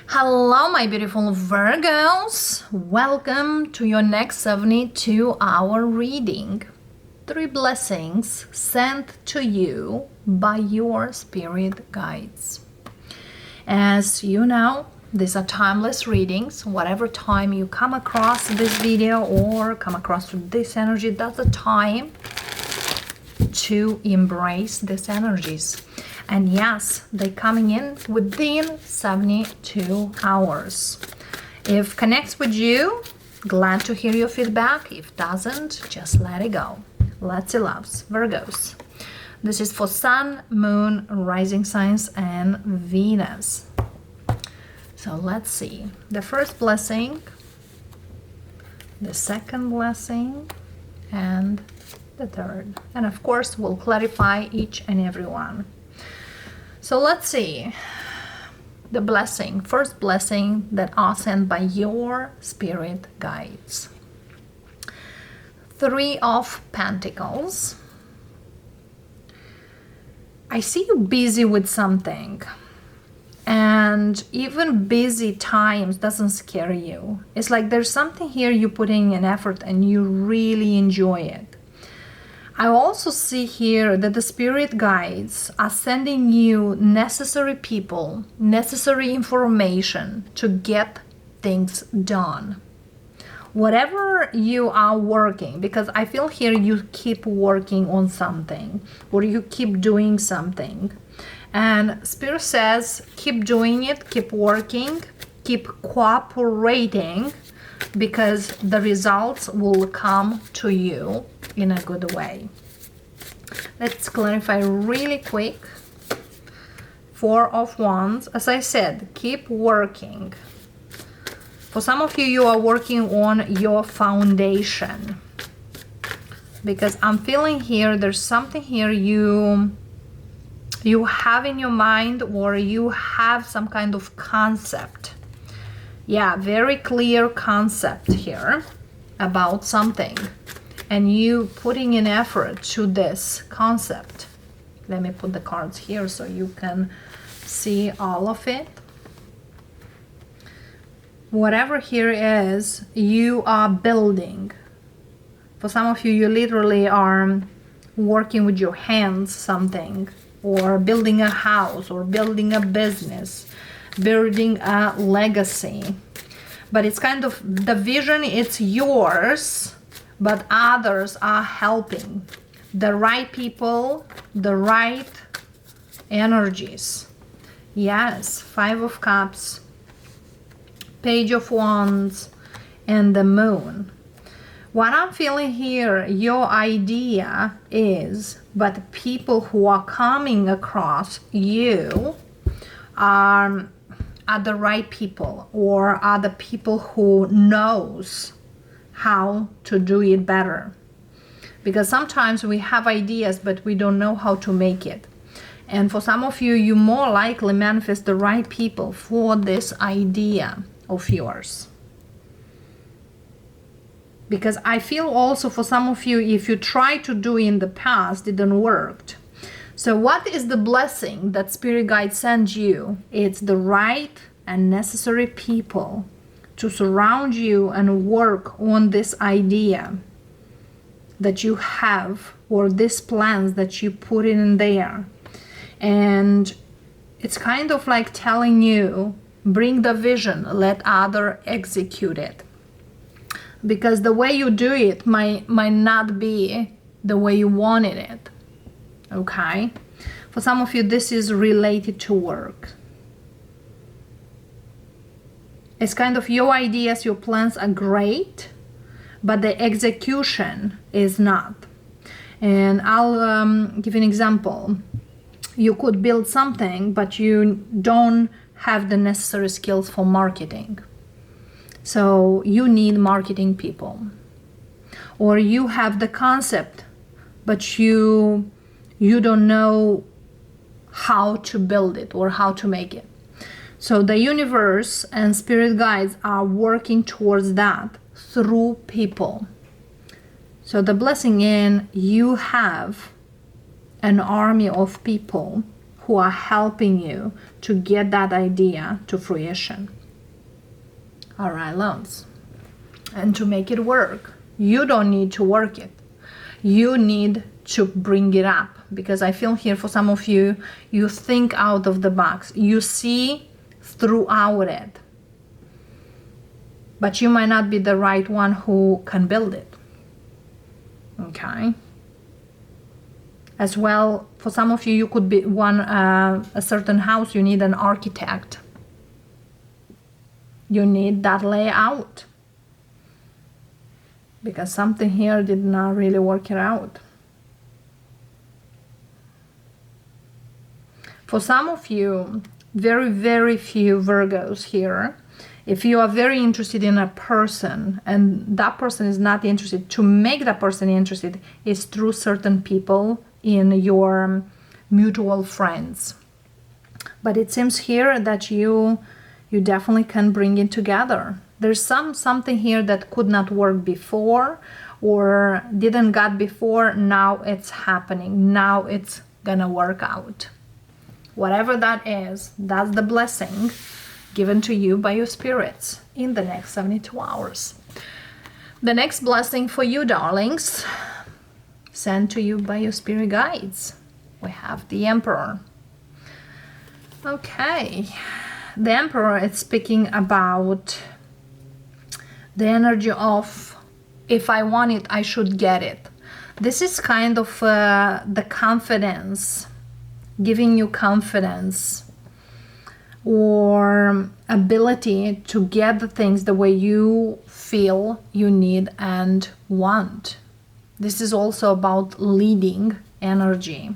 Hello, my beautiful Virgos. Welcome to your next 72-hour reading. 3 blessings sent to you by your spirit guides. As you know, these are timeless readings. Whatever time you come across this video or come across this energy, that's the time to embrace these energies. And yes, they're coming in within 72 hours. If connects with you, glad to hear your feedback. If doesn't, just let it go. Lots of loves, Virgos. This is for Sun, Moon, Rising Signs, and Venus. So let's see. The first blessing, the second blessing, and the third. And of course, we'll clarify each and every one. So let's see the blessing, first blessing that are sent by your spirit guides. 3 of Pentacles. I see you busy with something, and even busy times doesn't scare you. It's like there's something here you're putting in effort and you really enjoy it. I also see here that the spirit guides are sending you necessary people, necessary information to get things done. Whatever you are working, because I feel here you keep working on something or you keep doing something. And Spirit says, keep doing it, keep working, keep cooperating, because the results will come to you in a good way. Let's clarify really quick. 4 of Wands. As I said, keep working. For some of you, you are working on your foundation, because I'm feeling here there's something here you have in your mind, or you have some kind of concept. Yeah, very clear concept here about something, and you putting in effort to this concept. Let me put the cards here so you can see all of it. Whatever here is, you are building. For some of you, you literally are working with your hands something, or building a house, or building a business, building a legacy. But it's kind of the vision, it's yours, but others are helping. The right people, the right energies. Yes, 5 of Cups, Page of Wands, and the Moon. What I'm feeling here, your idea is, but people who are coming across you are the right people, or are the people who knows how to do it better. Because sometimes we have ideas, but we don't know how to make it. And for some of you, you more likely manifest the right people for this idea of yours. Because I feel also for some of you, if you try to do in the past, it didn't work. So what is the blessing that Spirit Guide sends you? It's the right and necessary people to surround you and work on this idea that you have, or these plans that you put in there. And it's kind of like telling you, bring the vision, let other execute it. Because the way you do it might not be the way you wanted it. Okay? For some of you, this is related to work. It's kind of your ideas, your plans are great, but the execution is not. And I'll give you an example. You could build something, but you don't have the necessary skills for marketing. So you need marketing people. Or you have the concept, but you don't know how to build it or how to make it. So the universe and spirit guides are working towards that through people. So the blessing in, you have an army of people who are helping you to get that idea to fruition. All right, loves. And to make it work, you don't need to work it. You need to bring it up, because I feel here for some of you, you think out of the box. You see throughout it. But you might not be the right one who can build it. Okay? As well, for some of you, you could be a certain house, you need an architect. You need that layout. Because something here did not really work it out. For some of you, very, very few Virgos here, if you are very interested in a person and that person is not interested, to make that person interested is through certain people in your mutual friends. But it seems here that you definitely can bring it together. There's something here that could not work before or didn't got before. Now it's happening. Now it's gonna work out. Whatever that is, that's the blessing given to you by your spirits in the next 72 hours. The next blessing for you, darlings, sent to you by your spirit guides. We have the Emperor. Okay, the Emperor is speaking about the energy of, if I want it, I should get it. This is kind of the confidence, giving you confidence or ability to get the things the way you feel you need and want. This is also about leading energy,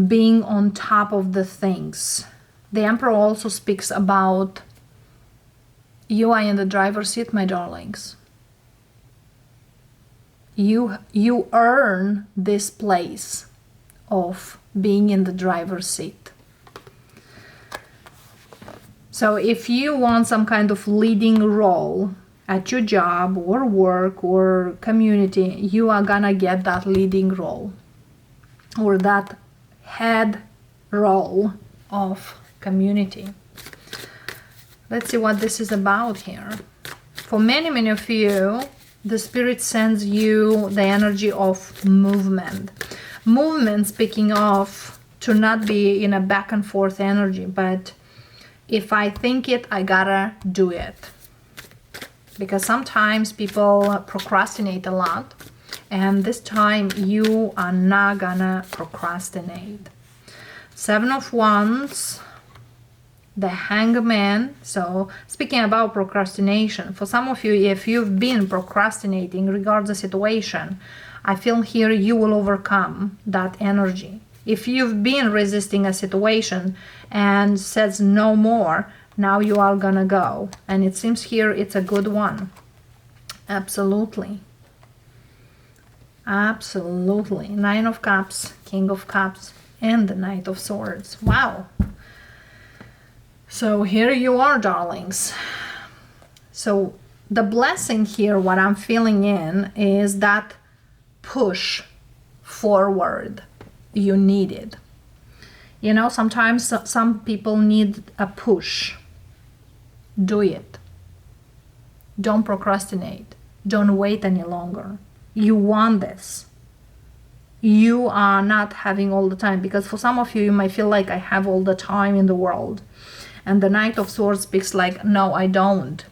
being on top of the things. The Emperor also speaks about you are in the driver's seat, my darlings. You earn this place of being in the driver's seat. So if you want some kind of leading role at your job or work or community, you are gonna get that leading role or that head role of community. Let's see what this is about here. For many, many of you, the Spirit sends you the energy of movement. Movement, speaking of, to not be in a back and forth energy, but if I think it, I gotta do it. Because sometimes people procrastinate a lot, and this time you are not gonna procrastinate. 7 of Wands, the Hangman. So speaking about procrastination, for some of you, if you've been procrastinating regards the situation, I feel here you will overcome that energy. If you've been resisting a situation and says no more, now you are gonna go. And it seems here it's a good one. Absolutely. Absolutely. 9 of Cups, King of Cups, and the Knight of Swords. Wow. So here you are, darlings. So the blessing here, what I'm feeling in, is that push forward you needed. You know, sometimes some people need a push. Do it. Don't procrastinate. Don't wait any longer. You want this. You are not having all the time, because for some of you, you might feel like I have all the time in the world. And the Knight of Swords speaks like, no, I don't.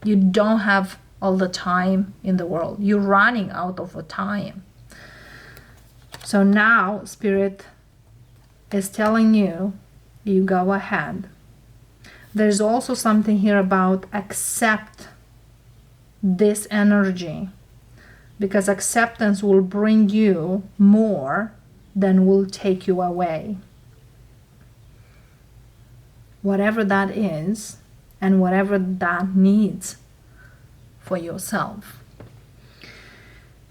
You don't have all the time in the world. You're running out of time. So now Spirit is telling you, you go ahead. There's also something here about accept this energy, because acceptance will bring you more than will take you away. Whatever that is and whatever that needs for yourself.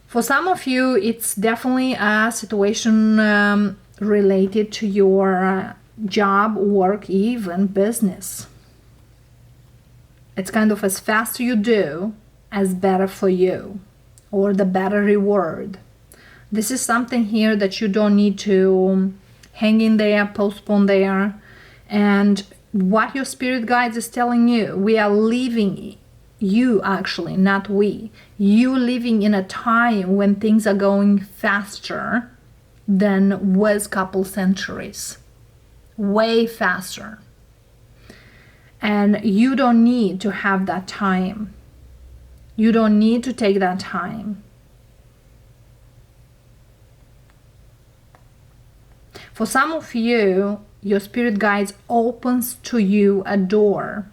For some of you, it's definitely a situation related to your job, work, even business. It's kind of as fast you do, as better for you, or the better reward. This is something here that you don't need to hanging there, postponed there. And what your spirit guides is telling you, we are living, you actually, not we, you living in a time when things are going faster than was couple centuries, way faster. And you don't need to have that time. You don't need to take that time. For some of you, your spirit guides opens to you a door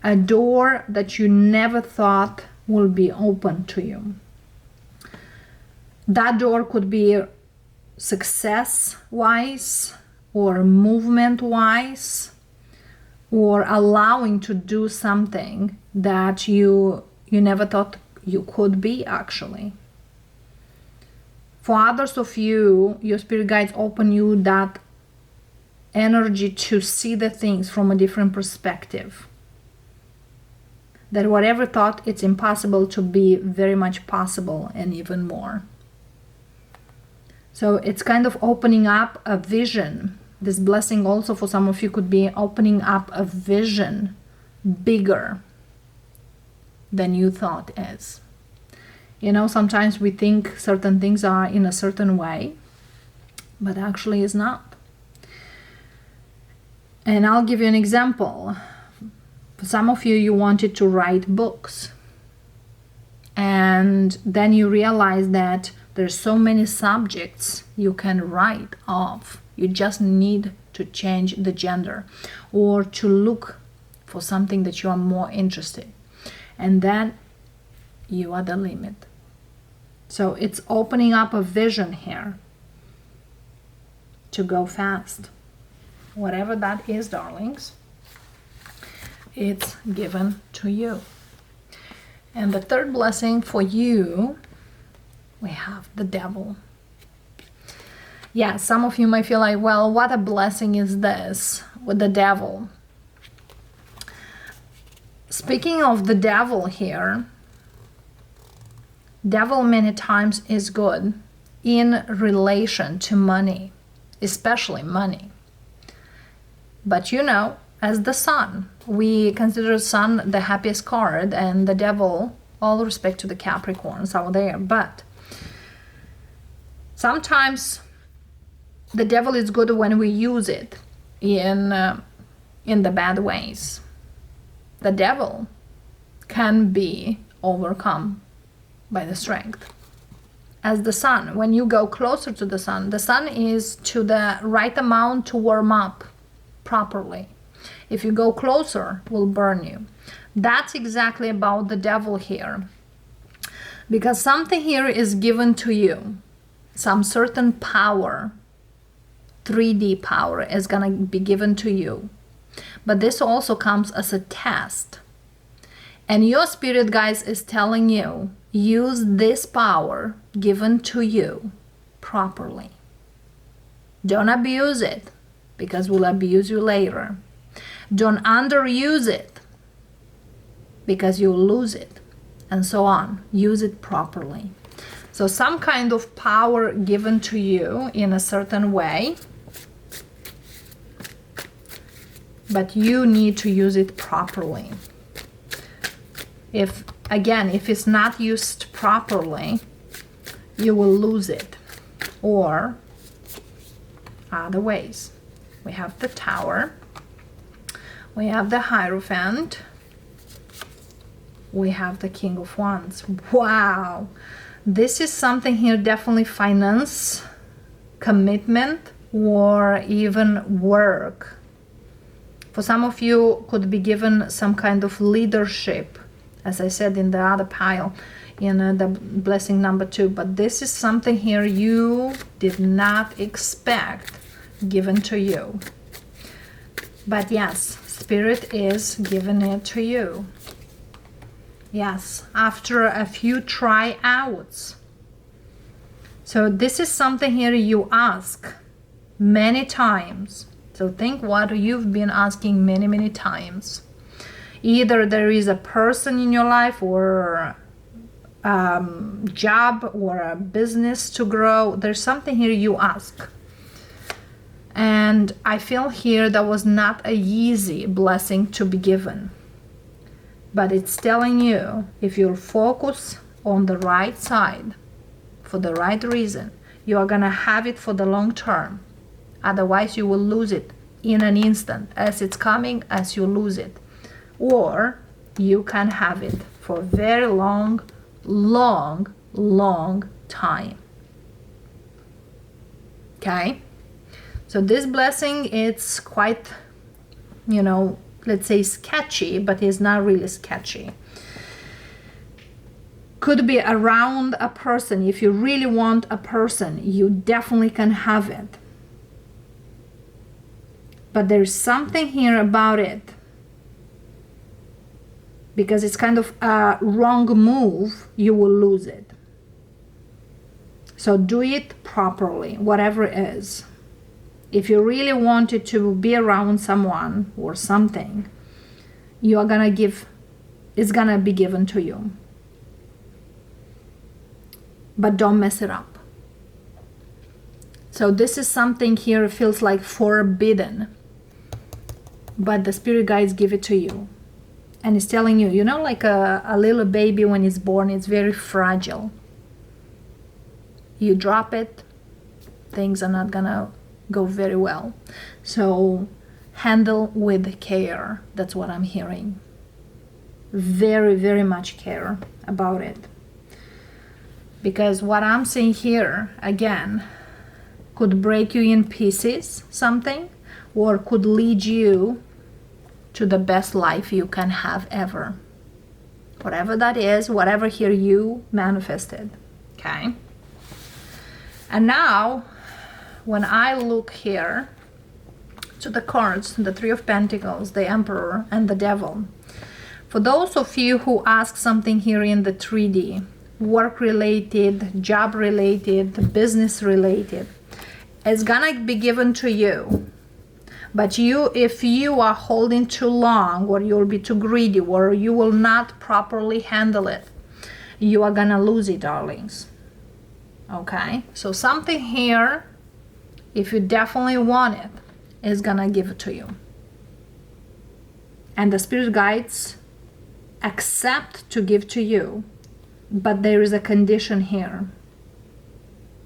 that you never thought will be open to you. That door could be success-wise or movement-wise, or allowing to do something that you never thought you could be actually. For others of you, your spirit guides open you that energy to see the things from a different perspective. That whatever thought it's impossible to be very much possible and even more. So it's kind of opening up a vision. This blessing also for some of you could be opening up a vision bigger than you thought is. You know, sometimes we think certain things are in a certain way, but actually it's not. And I'll give you an example. For some of you, you wanted to write books. And then you realize that there's so many subjects you can write of. You just need to change the gender or to look for something that you are more interested. And then you are the limit. So it's opening up a vision here to go fast. Whatever that is, darlings, it's given to you. And the third blessing for you, we have the devil. Yeah, some of you might feel like, well, what a blessing is this with the devil? Speaking of the devil here, devil many times is good in relation to money, especially money. But you know, as the sun, we consider sun the happiest card, and the devil, all respect to the Capricorns out there, but sometimes the devil is good when we use it in the bad ways. The devil can be overcome by the strength. As the sun, when you go closer to the sun is to the right amount to warm up properly. If you go closer, will burn you. That's exactly about the devil here. Because something here is given to you. Some certain power, 3D power, is going to be given to you. But this also comes as a test. And your spirit guides is telling you, use this power given to you properly. Don't abuse it, because we'll abuse you later. Don't underuse it, because you'll lose it, and so on. Use it properly. So some kind of power given to you in a certain way, but you need to use it properly. If it's not used properly, you will lose it. Or other ways. We have the Tower. We have the Hierophant. We have the King of Wands. Wow! This is something here, definitely finance, commitment, or even work. For some of you, could be given some kind of leadership, as I said in the other pile, in the blessing number 2. But this is something here you did not expect given to you. But yes, Spirit is giving it to you. Yes, after a few tryouts. So this is something here you ask many times. So think what you've been asking many, many times. Either there is a person in your life, or job, or a business to grow. There's something here you ask. And I feel here that was not an easy blessing to be given. But it's telling you, if you're focused on the right side, for the right reason, you are going to have it for the long term. Otherwise, you will lose it in an instant. As it's coming, as you lose it. Or you can have it for a very long, long, long time. Okay? So this blessing, it's quite, you know, let's say sketchy, but it's not really sketchy. Could be around a person. If you really want a person, you definitely can have it. But there's something here about it, because it's kind of a wrong move, you will lose it. So do it properly, whatever it is. If you really wanted to be around someone or something, you are gonna give, it's gonna be given to you. But don't mess it up. So this is something here feels like forbidden, but the spirit guides give it to you. And it's telling you, you know, like a little baby when it's born, it's very fragile. You drop it, things are not gonna go very well. So handle with care. That's what I'm hearing. Very, very much care about it. Because what I'm seeing here, again, could break you in pieces, something, or could lead you to the best life you can have ever. Whatever that is, whatever here you manifested. Okay? And now, when I look here to the cards, the Three of Pentacles, the Emperor, and the Devil, for those of you who ask something here in the 3D, work-related, job-related, business-related, it's gonna be given to you. But you, if you are holding too long, or you'll be too greedy, or you will not properly handle it, you are gonna lose it, darlings. Okay? So something here, if you definitely want it, is gonna give it to you. And the spirit guides accept to give to you, but there is a condition here.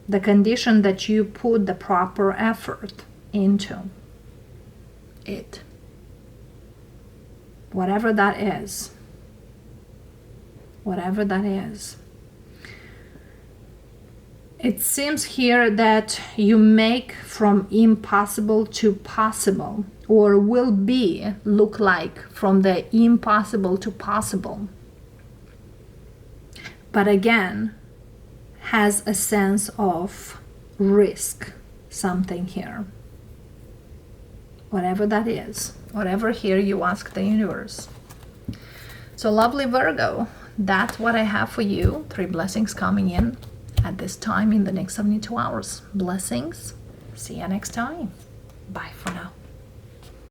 The condition that you put the proper effort into it. Whatever that is. Whatever that is. It seems here that you make from impossible to possible, or will be look like from the impossible to possible. But again, has a sense of risk, something here. Whatever that is, whatever here you ask the universe. So lovely Virgo, that's what I have for you. 3 blessings coming in at this time in the next 72 hours. Blessings. See you next time. Bye for now.